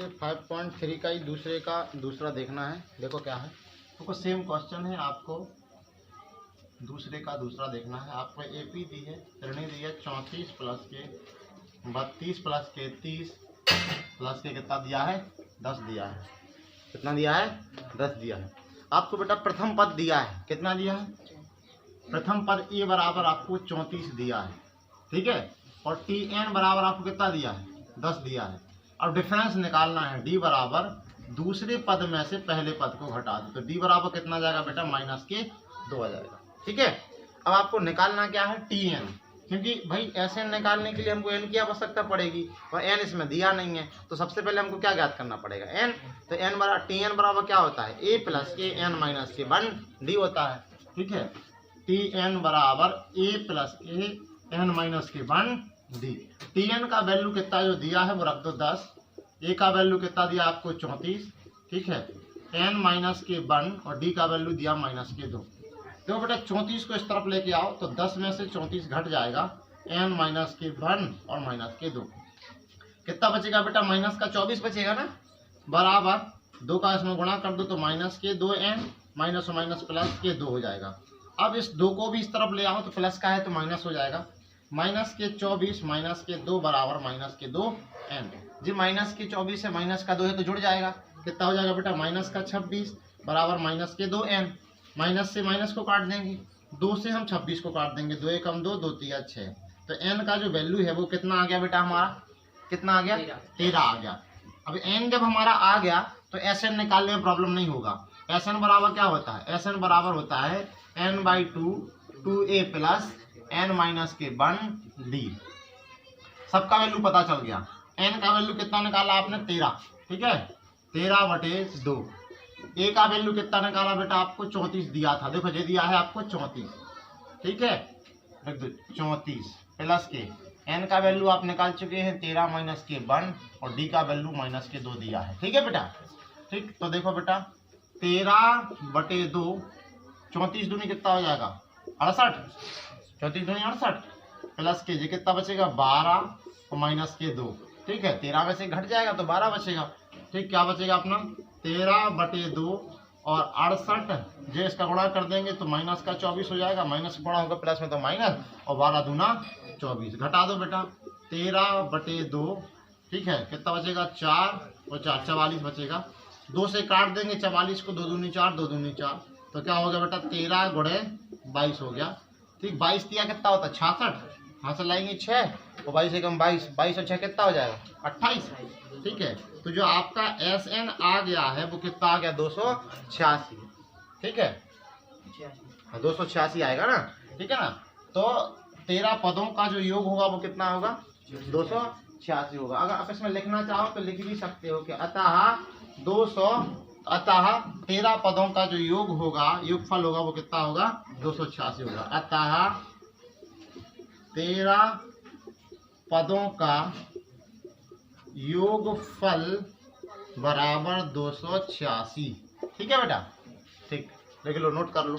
से 5.3 का ही दूसरा देखना है। देखो क्या है, देखो सेम क्वेश्चन है, आपको दूसरे का दूसरा देखना है। आपको एपी दी है, श्रेणी दी है 34 प्लस के 32 प्लस के 30 प्लस के कितना दिया है, 10 दिया है। कितना दिया है, 10 दिया है। आपको बेटा प्रथम पद दिया है, कितना दिया है, प्रथम पद ए बराबर आपको 34 दिया है, ठीक है। और टी एन बराबर आपको कितना दिया है, 10 दिया है। और डिफरेंस निकालना है, डी बराबर दूसरे पद में से पहले पद को घटा दो, तो डी बराबर कितना जाएगा बेटा, -2 आ जाएगा, ठीक है। अब आपको निकालना क्या है, टी एन, क्योंकि भाई एस एन निकालने के लिए हमको एन की आवश्यकता पड़ेगी और एन इसमें दिया नहीं है, तो सबसे पहले हमको क्या ज्ञात करना पड़ेगा, एन। तो एन बराबर टी एन बराबर क्या होता है, ए प्लस के एन माइनस के 1 डी होता है, ठीक है। टी एन बराबर ए प्लस ए एन माइनस के 1 डी। टी एन का वैल्यू कितना जो दिया है वो रख दो 10, ए का वैल्यू कितना दिया आपको 34, ठीक है, एन माइनस के 1 और डी का वैल्यू दिया -2। तो बेटा 34 को इस तरफ लेके आओ तो 10 में से 34 घट जाएगा, एन माइनस के 1 और -2 कितना बचेगा बेटा, -24 बचेगा ना, बराबर 2 का इसमें गुणा कर दो तो -2 एन माइनस और माइनस प्लस के 2 हो जाएगा। अब इस 2 को भी इस तरफ ले आओ तो प्लस का है तो माइनस हो जाएगा, -24 -2 बराबर -2 एन जी। -24 है -2 है तो जुड़ जाएगा, कितना हो जाएगा बेटा, -26 बराबर -2 एन। माइनस से माइनस को काट देंगे, 2 से हम 26 को काट देंगे, 2 एकम 2 2 3 6। तो एन का जो वैल्यू है वो कितना आ गया बेटा, हमारा कितना आ गया, 13 आ गया। अब एन जब हमारा आ गया तो एस एन निकालने में प्रॉब्लम नहीं होगा। एस एन बराबर क्या होता है, एस एन बराबर होता है n/2 2a plus n minus के 1 डी। सबका वैल्यू पता चल गया। n का वैल्यू कितना निकाला आपने, 13, ठीक है, 13/2। ए का वैल्यू कितना निकाला बेटा, आपको 34 दिया था, देखो ये दिया है आपको 34, ठीक है, रख दो 34 प्लस के एन का वैल्यू आप निकाल चुके हैं 13 माइनस के 1 और डी का वैल्यू -2 दिया है, ठीक है बेटा, ठीक। तो देखो बेटा 13/2, 34 दूनी कितना हो जाएगा 68, 34 दूनी 68 प्लस के जी कितना बचेगा 12 और -2, ठीक है, 13 में से घट जाएगा तो 12 बचेगा, ठीक। क्या बचेगा अपना 13/2 और 68 जो इसका गुणा कर देंगे तो -24 हो जाएगा, माइनस गुणा होगा प्लस में तो माइनस, और 12 दूना 24, घटा दो बेटा 13/2, ठीक है, कितना बचेगा 4 और 4 44 बचेगा, 2 से काट देंगे 44 को, 2 दूनी 4 2 दूनी 4, तो क्या हो गया बेटा 13 × 22 हो गया, ठीक। 22 दिया कितना होता है 66, यहाँ से लाएंगे 6 और 22 एकम 22, 22 और 6 कितना हो जाएगा 28, ठीक है। तो जो आपका एस एन आ गया है वो कितना आ गया 286, ठीक है, 286 आएगा ना, ठीक है ना। तो 13 पदों का जो योग होगा वो कितना होगा 286 होगा। अगर आप इसमें लिखना चाहो तो लिख भी सकते हो कि अतः 13 पदों का जो योग होगा, योगफल होगा वो कितना होगा 286 होगा। अतः 13 पदों का योगफल बराबर 286, ठीक है बेटा, ठीक, लिख लो, नोट कर लो।